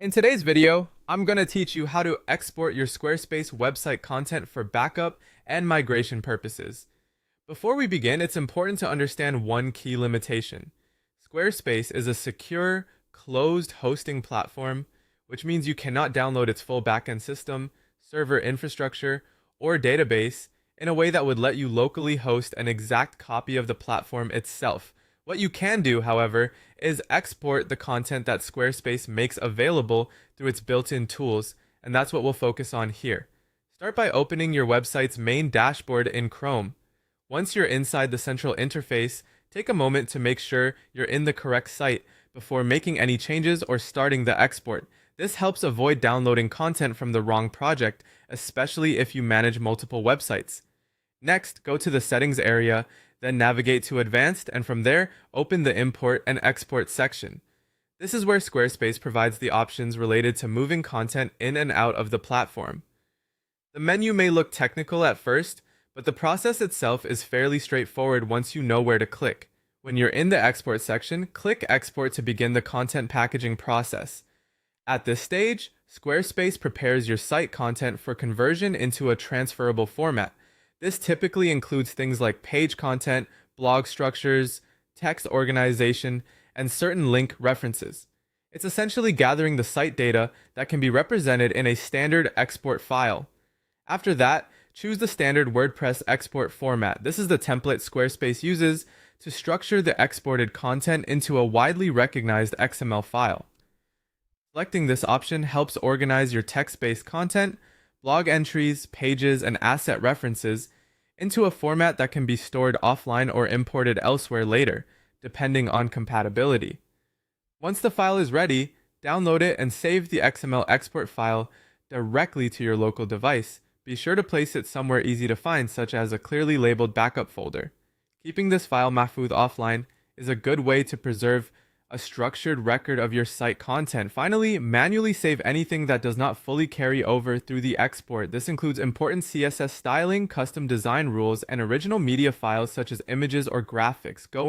In today's video, I'm going to teach you how to export your Squarespace website content for backup and migration purposes. Before we begin, it's important to understand one key limitation. Squarespace is a secure, closed hosting platform, which means you cannot download its full backend system, server infrastructure, or database in a way that would let you locally host an exact copy of the platform itself. What you can do, however, is export the content that Squarespace makes available through its built-in tools, and that's what we'll focus on here. Start by opening your website's main dashboard in Chrome. Once you're inside the central interface, take a moment to make sure you're in the correct site before making any changes or starting the export. This helps avoid downloading content from the wrong project, especially if you manage multiple websites. Next, go to the Settings area, then navigate to Advanced, and from there, open the Import and Export section. This is where Squarespace provides the options related to moving content in and out of the platform. The menu may look technical at first, but the process itself is fairly straightforward once you know where to click. When you're in the Export section, click Export to begin the content packaging process. At this stage, Squarespace prepares your site content for conversion into a transferable format. This typically includes things like page content, blog structures, text organization, and certain link references. It's essentially gathering the site data that can be represented in a standard export file. After that, choose the standard WordPress export format. This is the template Squarespace uses to structure the exported content into a widely recognized XML file. Selecting this option helps organize your text-based content, blog entries, pages, and asset references into a format that can be stored offline or imported elsewhere later, depending on compatibility. Once the file is ready, download it and save the XML export file directly to your local device. Be sure to place it somewhere easy to find, such as a clearly labeled backup folder. Keeping this file mahfuz offline is a good way to preserve a structured record of your site content. Finally, manually save anything that does not fully carry over through the export. This includes important CSS styling, custom design rules, and original media files such as images or graphics. Go